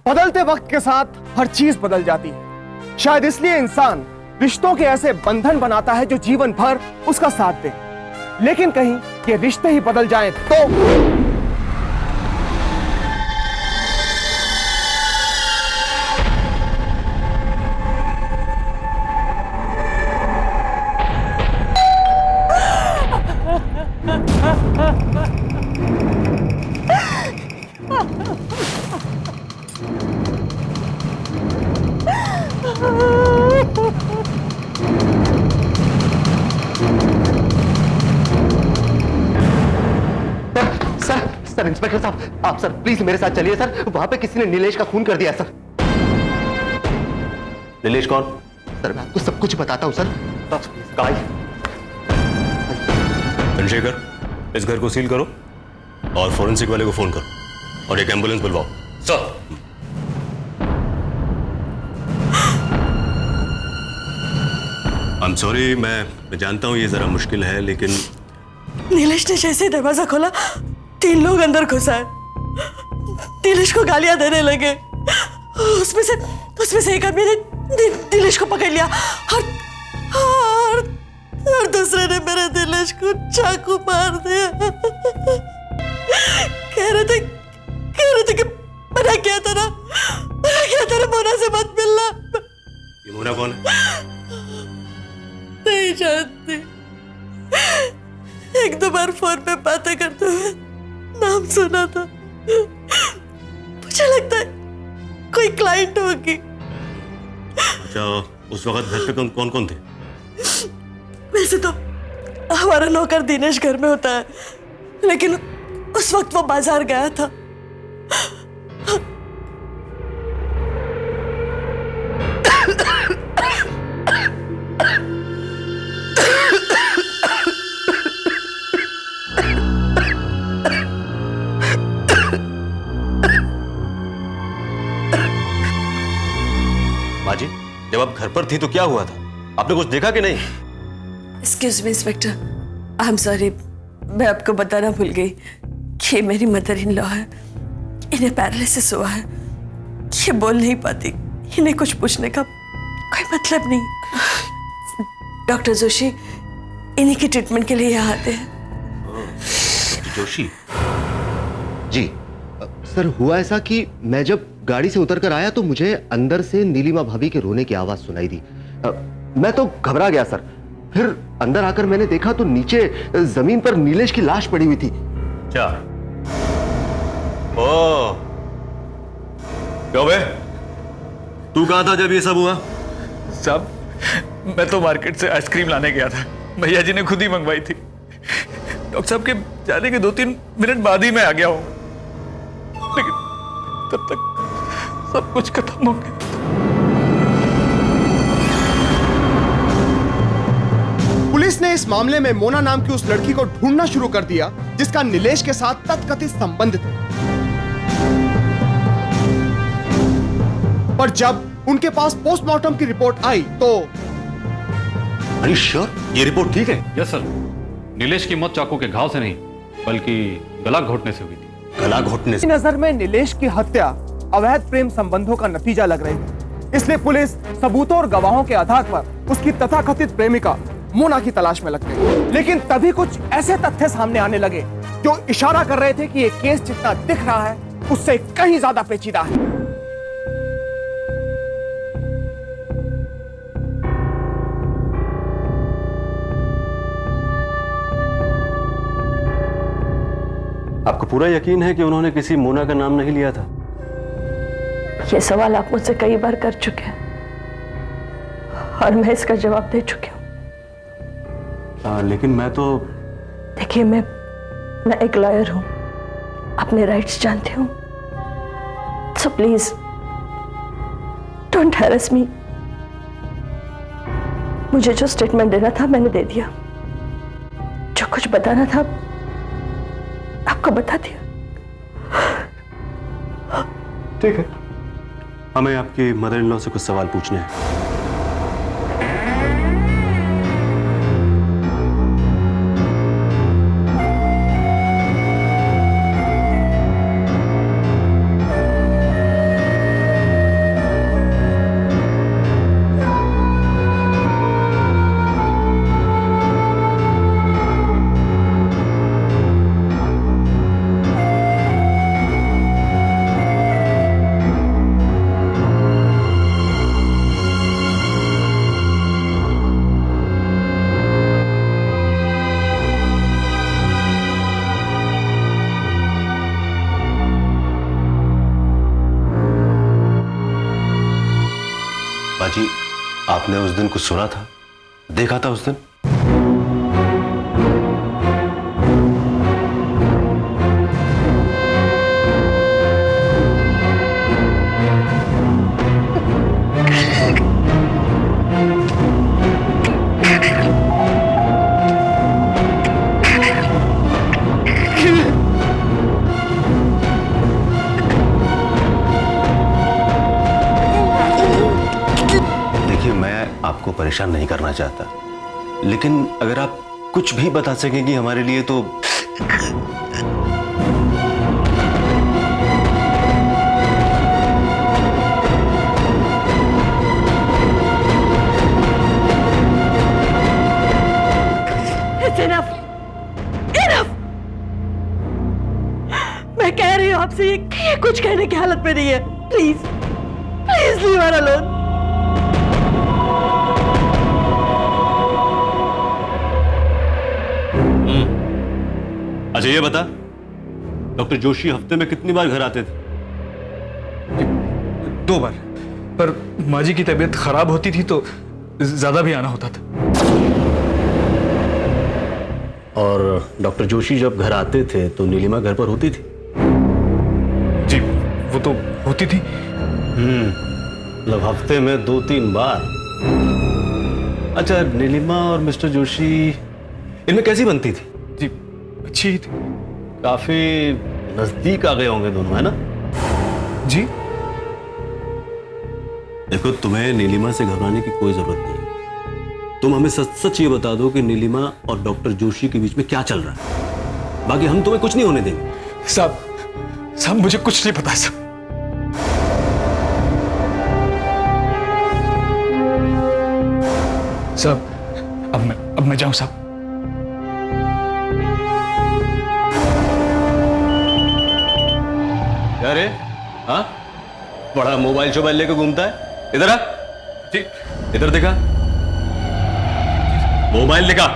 बदलते वक्त के साथ हर चीज बदल जाती है। शायद इसलिए इंसान रिश्तों के ऐसे बंधन बनाता है जो जीवन भर उसका साथ दे। लेकिन कहीं ये रिश्ते ही बदल जाएं तो सर इंस्पेक्टर साहब, आप सर प्लीज मेरे साथ चलिए सर। वहां पे किसी ने नीलेश का खून कर दिया सर। नीलेश कौन? सर मैं आपको सब कुछ बताता हूँ सर। चंद्रशेखर, इस घर को सील करो और फोरेंसिक वाले को फोन करो और एक एम्बुलेंस बुलवाओ। सर। आई एम सॉरी, मैं जानता हूं ये जरा मुश्किल है, लेकिन नीलेश ने जैसे ही दरवाजा खोला 3 लोग अंदर घुस आए। नीलेश को गालियां देने लगे। उसमें से एक आदमी ने नीलेश को पकड़ लिया और दूसरे ने मेरे नीलेश को चाकू मार दिया। कह रहे थे कि मना किया था मोना से मत मिलना। ये मोना कौन है? नहीं जानती। 1-2 बार फोन पे बातें करते हुए नाम सुना था। मुझे लगता है कोई क्लाइंट होगी। अच्छा, उस वक्त घर पे कौन कौन थे? वैसे तो हमारा नौकर दिनेश घर में होता है, लेकिन उस वक्त वो बाजार गया था। माजी, जब आप घर पर थी तो क्या हुआ था? आपने कुछ देखा कि नहीं? Excuse me inspector, I am sorry, मैं आपको बताना भूल गई कि ये मेरी मदर इन लॉ है। इन्हें पैरालिसिस हुआ है, ये बोल नहीं पाती। इन्हें कुछ पूछने का कोई मतलब नहीं। डॉक्टर जोशी इन्हीं की ट्रीटमेंट के लिए यहाँ आते हैं। डॉक्टर जोशी? जी सर, हुआ ऐसा कि मैं जब गाड़ी से उतर कर आया तो मुझे अंदर से नीलिमा भाभी के रोने की आवाज सुनाई दी। मैं तो घबरा गया सर। फिर अंदर आकर मैंने देखा तो नीचे जमीन पर नीलेश की लाश पड़ी हुई थी। क्या? ओ, क्यों बे? तू कहाँ था जब ये सब हुआ? साहब, मैं तो मार्केट से आइसक्रीम लाने गया था। भैया जी ने खुद ही मंगवाई थी। डॉक्टर साहब के जाने के 2-3 मिनट बाद ही मैं आ गया हूं, लेकिन तब तक सब कुछ खत्म हो गया। पुलिस ने इस मामले में मोना नाम की उस लड़की को ढूंढना शुरू कर दिया जिसका नीलेश के साथ तथकथित संबंध थे। पर जब उनके पास पोस्टमार्टम की रिपोर्ट आई तो अरे श्योर, ये रिपोर्ट ठीक है? यस सर, नीलेश की मौत चाकू के घाव से नहीं बल्कि गला घोटने से हुई थी। गला घोटने से? नजर में नीलेश की हत्या अवैध प्रेम संबंधों का नतीजा लग रही थी, इसलिए पुलिस सबूतों और गवाहों के आधार पर उसकी तथाकथित प्रेमिका मोना की तलाश में लग गई। लेकिन तभी कुछ ऐसे तथ्य सामने आने लगे जो इशारा कर रहे थे कि ये केस जितना दिख रहा है उससे कहीं ज्यादा पेचीदा है। आपको पूरा यकीन है कि उन्होंने किसी मोना का नाम नहीं लिया था? ये सवाल आप मुझसे कई बार कर चुके हैं और मैं इसका जवाब दे चुकी हूँ। लेकिन मैं तो देखिए, मैं एक लॉयर हूँ, अपने राइट्स जानती हूँ। सो प्लीज डोंट हैरेस मी। मुझे जो स्टेटमेंट देना था मैंने दे दिया, जो कुछ बताना था आपको बता दिया। ठीक है, हमें आपकी मदर इन लॉ से कुछ सवाल पूछने हैं। माँ जी, आपने उस दिन कुछ सुना था, देखा था उस दिन? आपको परेशान नहीं करना चाहता, लेकिन अगर आप कुछ भी बता सकेंगी हमारे लिए तो। Enough! Enough! मैं कह रही हूँ आपसे, ये कुछ कहने की हालत में नहीं है। Please please leave her alone. अच्छा ये बता, डॉक्टर जोशी हफ्ते में कितनी बार घर आते थे? 2 बार, पर माँ जी की तबीयत खराब होती थी तो ज्यादा भी आना होता था। और डॉक्टर जोशी जब घर आते थे तो नीलिमा घर पर होती थी? जी वो तो होती थी। मतलब हफ्ते में 2-3 बार। अच्छा, नीलिमा और मिस्टर जोशी इनमें कैसी बनती थी? जी अच्छी थी। काफी नजदीक आ गए होंगे दोनों, है ना? जी देखो, तुम्हें नीलिमा से घबराने की कोई जरूरत नहीं। तुम हमें सच सच ये बता दो कि नीलिमा और डॉक्टर जोशी के बीच में क्या चल रहा है। बाकी हम तुम्हें कुछ नहीं होने देंगे। साहब मुझे कुछ नहीं पता साहब। साहब अब मैं जाऊं साहब? अरे हाँ, बड़ा मोबाइल शोबाइल लेकर घूमता है। इधर आ जी। इधर देखा, मोबाइल देखा।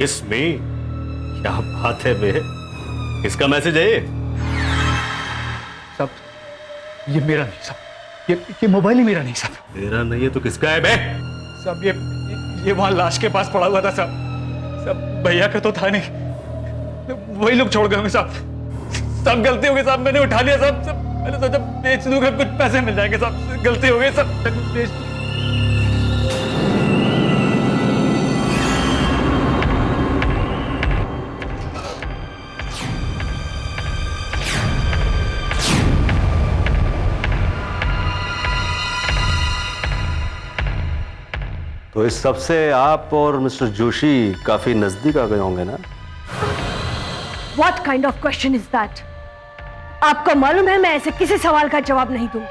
इसमें क्या बात है बे? किसका मैसेज है ये? साहब ये मेरा नहीं साहब, ये मोबाइल ही मेरा नहीं साहब। तेरा नहीं है तो किसका है बे? साहब ये वहां लाश के पास पड़ा हुआ था साहब। साहब भैया का तो था नहीं, वही लोग छोड़ गए होंगे साहब। सब गलती हो गई साहब, मैंने उठा लिया साहब। मैंने सोचा बेच दूंगा, कुछ पैसे मिल जाएंगे साहब। गलती हो गई साहब, बेच दूंगा। तो इस सब से आप और मिस्टर जोशी काफी नजदीक आ गए होंगे ना? What kind of question is that? आपको मालूम है मैं ऐसे किसी सवाल का जवाब नहीं दूं।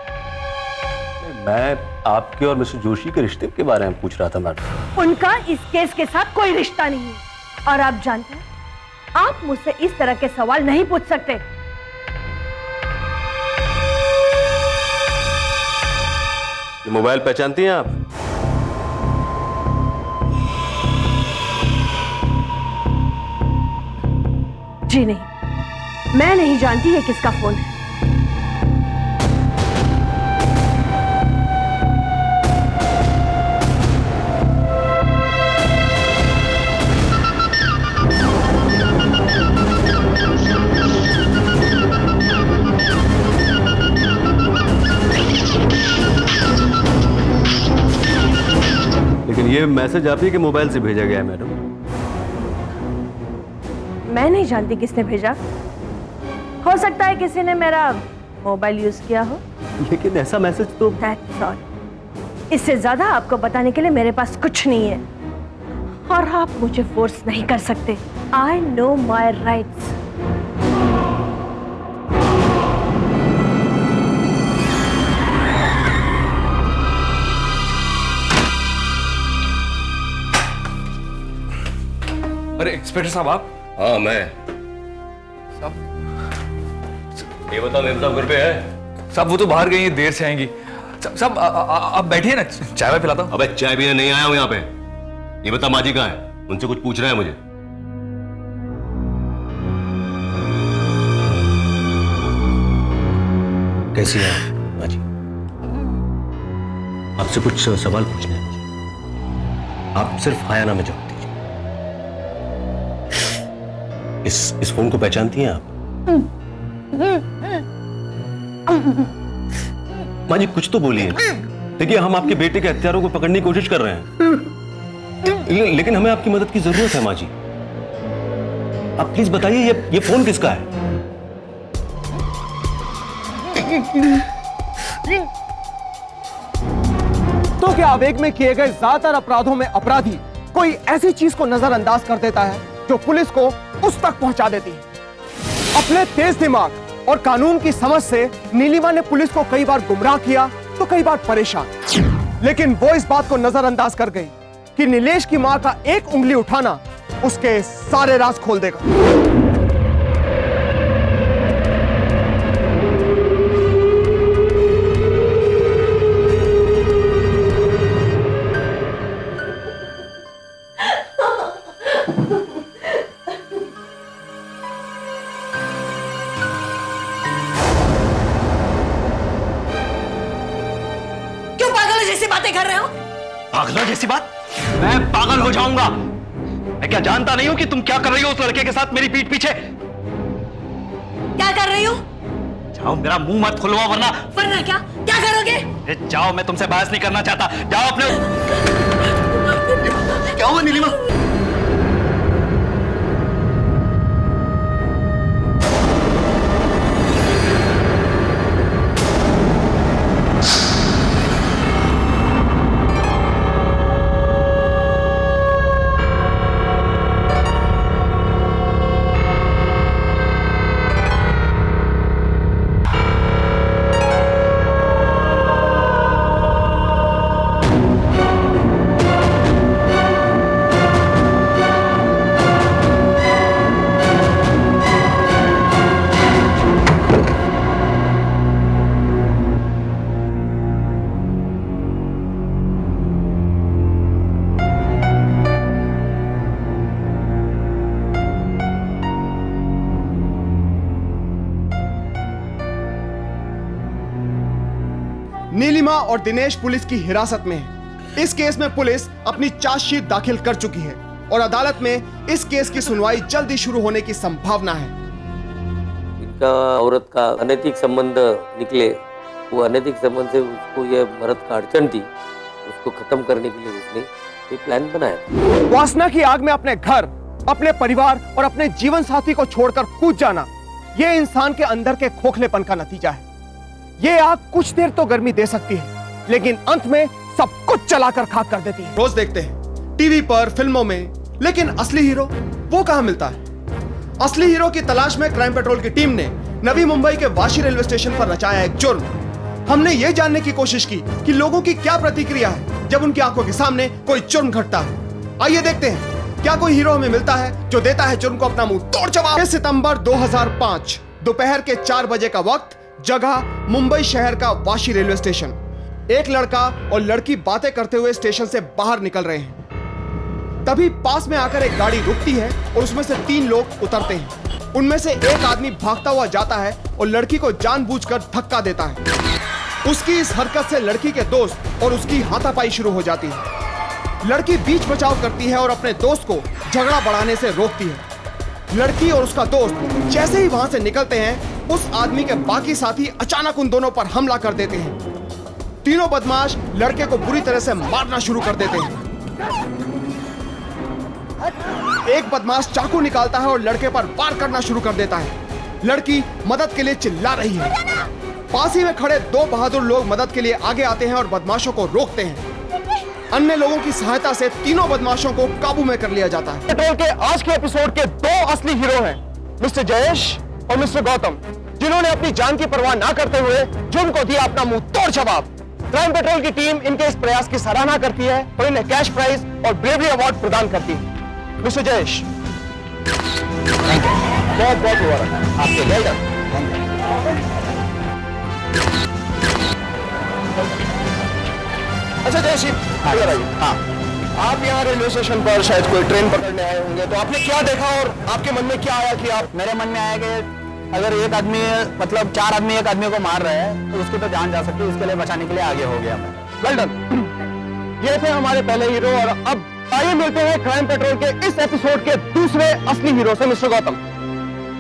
मैं आपके और मिस्टर जोशी के रिश्ते के बारे में पूछ रहा था मैडम। उनका इस केस के साथ कोई रिश्ता नहीं है। और आप जानते हैं, आप मुझसे इस तरह के सवाल नहीं पूछ सकते। ये मोबाइल पहचानती हैं आप? जी नहीं, मैं नहीं जानती ये किसका फोन है। लेकिन ये मैसेज आप ही के मोबाइल से भेजा गया है मैडम। मैं नहीं जानती किसने भेजा। हो सकता है किसी ने मेरा मोबाइल यूज किया हो। लेकिन ऐसा मैसेज तो। That's all. इससे ज्यादा आपको बताने के लिए मेरे पास कुछ नहीं है, और आप मुझे फोर्स नहीं कर सकते। I know my rights. अरे इंस्पेक्टर साहब आप? हाँ मैं। साहब ये बता, मेम साहब घर पे है? साहब वो तो बाहर गई हैं, देर से आएंगी। साहब आप बैठिए ना, चाय वाय पिलाता हूँ। अबे चाय पीने नहीं आया हूँ यहाँ पे। ये बता, माँ जी कहाँ है? उनसे कुछ पूछ रहा है मुझे। कैसी हैं आप माँ जी? आपसे कुछ सवाल पूछने हैं मुझे। आप सिर्फ हाँ या ना में जवाब दीजिए। इस फोन को पहचानती हैं आप? माँ जी कुछ तो बोलिए। देखिए हम आपके बेटे के हत्यारों को पकड़ने की कोशिश कर रहे हैं, लेकिन हमें आपकी मदद की जरूरत है माँ जी। आप प्लीज बताइए ये फोन किसका है? तो क्या आवेग में किए गए ज्यादातर अपराधों में अपराधी कोई ऐसी चीज को नजरअंदाज कर देता है जो पुलिस को उस तक पहुंचा देती है? अपने तेज दिमाग और कानून की समझ से नीलिमा ने पुलिस को कई बार गुमराह किया तो कई बार परेशान, लेकिन वो इस बात को नजरअंदाज कर गई कि नीलेश की मां का एक उंगली उठाना उसके सारे राज खोल देगा। क्यों पागल जैसी बातें कर रहे हो? पागलों जैसी बात? मैं पागल हो जाऊंगा? मैं क्या जानता नहीं हूं कि तुम क्या कर रही हो उस लड़के के साथ मेरी पीठ पीछे? क्या कर रही हो? जाओ, मेरा मुंह मत खुलवा वरना। वरना क्या क्या करोगे? जाओ, मैं तुमसे बहस नहीं करना चाहता। जाओ अपने। क्या हुआ नीलिमा? नीलिमा और दिनेश पुलिस की हिरासत में है। इस केस में पुलिस अपनी चार्जशीट दाखिल कर चुकी है और अदालत में इस केस की सुनवाई जल्दी शुरू होने की संभावना है। इनका औरत का अनैतिक संबंध निकले, वो अनैतिक संबंध से उसको ये मर्द का अड़चन थी, उसको खत्म करने के लिए उसने ये प्लान बनाया। वासना की आग में अपने घर, अपने परिवार और अपने जीवन साथी को छोड़कर कूद जाना, यह इंसान के अंदर के खोखलेपन का नतीजा है। ये आग कुछ देर तो गर्मी दे सकती है, लेकिन अंत में सब कुछ जलाकर खाक कर देती है। रोज देखते हैं टीवी पर, फिल्मों में, लेकिन असली हीरो वो कहां मिलता है? असली हीरो की तलाश में क्राइम पेट्रोल की टीम ने नवी मुंबई के वाशी रेलवे स्टेशन पर रचाया एक जुर्म। हमने ये जानने की कोशिश की कि लोगों की क्या प्रतिक्रिया है जब उनकी आंखों के सामने कोई जुर्म घटता है। आइए देखते हैं क्या कोई हीरो हमें मिलता है जो देता है जुर्म को अपना मुंह तोड़ जवाब। 6 सितंबर 2005 दोपहर के 4 बजे का वक्त, जगह मुंबई शहर का वाशी रेलवे स्टेशन। एक लड़का और लड़की बातें करते हुए स्टेशन से बाहर निकल रहे हैं। तभी पास में आकर एक गाड़ी रुकती है और उसमें से 3 लोग उतरते हैं। उनमें से एक आदमी भागता हुआ जाता है और लड़की को जानबूझकर धक्का देता है। उसकी इस हरकत से लड़की के दोस्त और उसकी हाथापाई शुरू हो जाती है। लड़की बीच बचाव करती है और अपने दोस्त को झगड़ा बढ़ाने से रोकती है। लड़की और उसका दोस्त जैसे ही वहां से निकलते हैं, उस आदमी के बाकी साथी अचानक उन दोनों पर हमला कर देते हैं। तीनों बदमाश लड़के को बुरी तरह से मारना शुरू कर देते हैं। एक बदमाश चाकू निकालता है और लड़के पर वार करना शुरू कर देता है। लड़की मदद के लिए चिल्ला रही है। पास ही में खड़े 2 बहादुर लोग मदद के लिए आगे आते हैं और बदमाशों को रोकते हैं। अन्य लोगों की सहायता से तीनों बदमाशों को काबू में कर लिया जाता है। पेट्रोल के आज के एपिसोड के 2 असली हीरो हैं, मिस्टर जयेश और मिस्टर गौतम, जिन्होंने अपनी जान की परवाह ना करते हुए जुर्म को दिया अपना मुंह तोड़ जवाब। क्राइम पेट्रोल की टीम इनके इस प्रयास की सराहना करती है और इन्हें कैश प्राइज और ब्रेवरी अवार्ड प्रदान करती है। मिस्टर जयेश, बहुत बहुत मुबारक आपके। Well done. अच्छा जयेश, इधर आइए। हाँ, आप यहाँ रेलवे स्टेशन पर शायद कोई ट्रेन पकड़ने आए होंगे, तो आपने क्या देखा और आपके मन में क्या आया कि आप? मेरे मन में आया कि अगर एक आदमी मतलब 4 आदमी एक आदमी को मार रहे हैं तो उसकी तो जान जा सकती है, इसके लिए बचाने के लिए आगे हो गया मैं। Well done. ये थे हमारे पहले हीरो और अब आइए मिलते हैं क्राइम पेट्रोल के इस एपिसोड के दूसरे असली हीरो से, मिस्टर गौतम।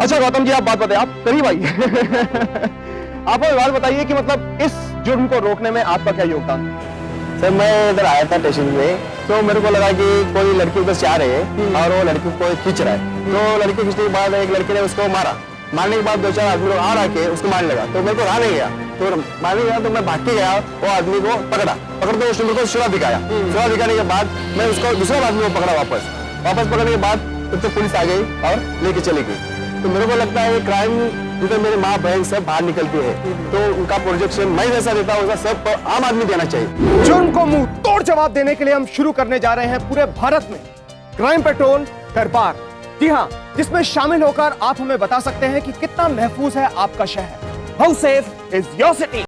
अच्छा गौतम जी, आप बात बताइए, आप करीब आइए। आप हमें बात बताइए कि मतलब इस जुर्म को रोकने में आपका क्या योगदान? सर मैं इधर आया था स्टेशन पे, तो मेरे को लगा कि कोई लड़की उधर से आ रही है और वो लड़की को खींच रहा है। तो लड़की खींचने के बाद एक लड़के ने उसको मारा। मारने के बाद 2-4 आदमी लोग आ के उसको मारने लगा, तो मेरे को रहा नहीं गया, तो मारने गया तो मैं भाग के गया, वो आदमी को पकड़ के उसने मेरे को शुरा दिखाया। शुरा दिखाने के बाद मैं उसको दूसरा आदमी को पकड़ा वापस पकड़ने के बाद तो पुलिस आ गई और लेके चली गई। तो मेरे को लगता है क्राइम जिधर मेरी माँ बहन सब बाहर निकलती है, तो उनका प्रोजेक्शन मैं जैसा देता हूँ सब आम आदमी देना चाहिए। जुर्म को मुंह तोड़ जवाब देने के लिए हम शुरू करने जा रहे हैं पूरे भारत में क्राइम पेट्रोल दरबार। जी हाँ, जिसमें शामिल होकर आप हमें बता सकते हैं कि कितना महफूज है आपका शहर। How safe is your city.